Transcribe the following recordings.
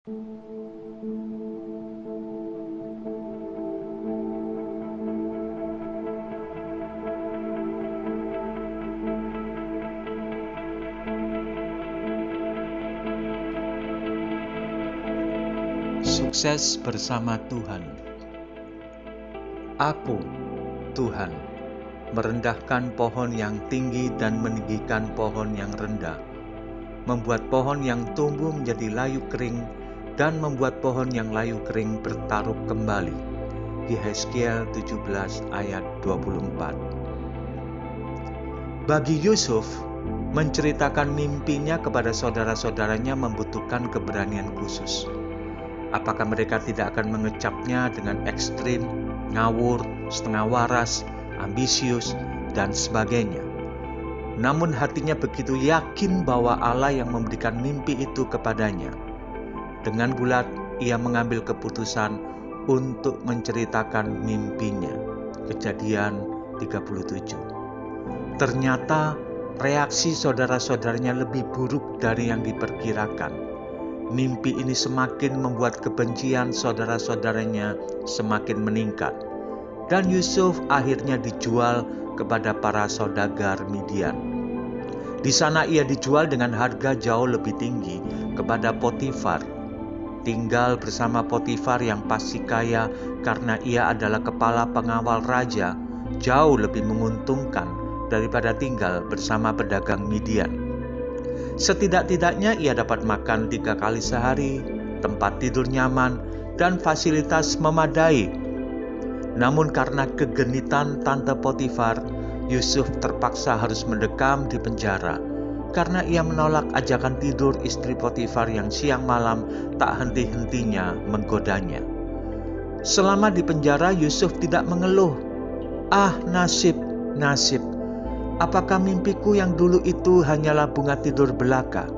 Sukses bersama Tuhan. Aku, Tuhan, merendahkan pohon yang tinggi dan meninggikan pohon yang rendah, membuat pohon yang tumbuh menjadi layu kering dan membuat pohon yang layu kering bertarup kembali. Yehezkiel 17 ayat 24. Bagi Yusuf, menceritakan mimpinya kepada saudara-saudaranya membutuhkan keberanian khusus. Apakah mereka tidak akan mengecapnya dengan ekstrim, ngawur, setengah waras, ambisius, dan sebagainya? Namun hatinya begitu yakin bahwa Allah yang memberikan mimpi itu kepadanya. Dengan bulat, ia mengambil keputusan untuk menceritakan mimpinya. Kejadian 37. Ternyata reaksi saudara-saudaranya lebih buruk dari yang diperkirakan. Mimpi ini semakin membuat kebencian saudara-saudaranya semakin meningkat. Dan Yusuf akhirnya dijual kepada para saudagar Midian. Di sana ia dijual dengan harga jauh lebih tinggi kepada Potifar. Tinggal bersama Potifar yang pasti kaya karena ia adalah kepala pengawal raja, jauh lebih menguntungkan daripada tinggal bersama pedagang Midian. Setidak-tidaknya ia dapat makan 3 kali sehari, tempat tidur nyaman, dan fasilitas memadai. Namun karena kegenitan tante Potifar, Yusuf terpaksa harus mendekam di penjara karena ia menolak ajakan tidur istri Potifar yang siang malam tak henti-hentinya menggodanya. Selama di penjara, Yusuf tidak mengeluh. "Ah, nasib, nasib. Apakah mimpiku yang dulu itu hanyalah bunga tidur belaka?"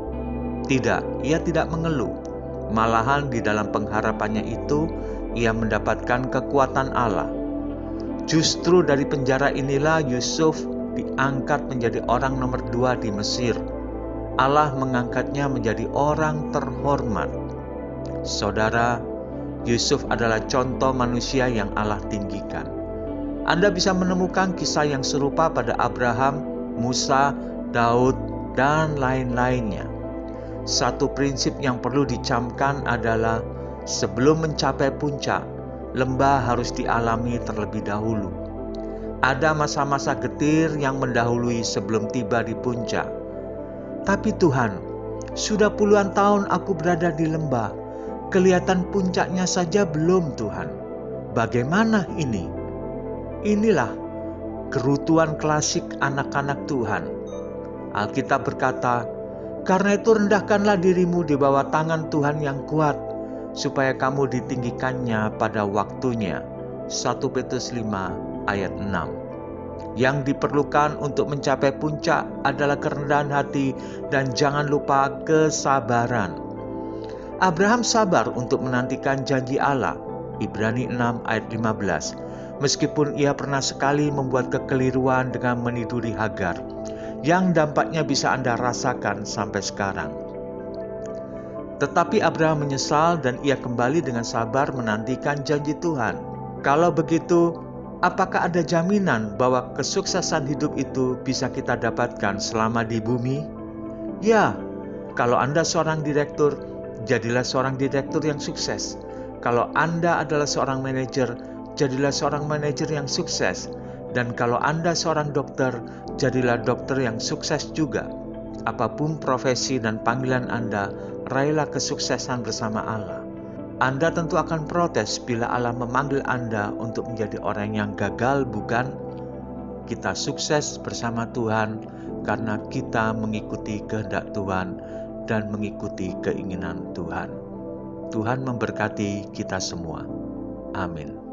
Tidak, ia tidak mengeluh. Malahan di dalam pengharapannya itu, ia mendapatkan kekuatan Allah. Justru dari penjara inilah Yusuf diangkat menjadi orang nomor 2 di Mesir. Allah mengangkatnya menjadi orang terhormat. Saudara, Yusuf adalah contoh manusia yang Allah tinggikan. Anda bisa menemukan kisah yang serupa pada Abraham, Musa, Daud, dan lain-lainnya. Satu prinsip yang perlu dicamkan adalah sebelum mencapai puncak, lembah harus dialami terlebih dahulu. Ada masa-masa getir yang mendahului sebelum tiba di puncak. Tapi Tuhan, sudah puluhan tahun aku berada di lembah. Kelihatan puncaknya saja belum, Tuhan. Bagaimana ini? Inilah kerutuan klasik anak-anak Tuhan. Alkitab berkata, "Karena itu rendahkanlah dirimu di bawah tangan Tuhan yang kuat, supaya kamu ditinggikannya pada waktunya." 1 Petrus 5 ayat 6. Yang diperlukan untuk mencapai puncak adalah kerendahan hati dan jangan lupa kesabaran. Abraham sabar untuk menantikan janji Allah. Ibrani 6 ayat 15. Meskipun ia pernah sekali membuat kekeliruan dengan meniduri Hagar, yang dampaknya bisa Anda rasakan sampai sekarang. Tetapi Abraham menyesal dan ia kembali dengan sabar menantikan janji Tuhan. Kalau begitu, apakah ada jaminan bahwa kesuksesan hidup itu bisa kita dapatkan selama di bumi? Ya, kalau Anda seorang direktur, jadilah seorang direktur yang sukses. Kalau Anda adalah seorang manajer, jadilah seorang manajer yang sukses. Dan kalau Anda seorang dokter, jadilah dokter yang sukses juga. Apapun profesi dan panggilan Anda, raihlah kesuksesan bersama Allah. Anda tentu akan protes bila Allah memanggil Anda untuk menjadi orang yang gagal, bukan? Kita sukses bersama Tuhan karena kita mengikuti kehendak Tuhan dan mengikuti keinginan Tuhan. Tuhan memberkati kita semua. Amin.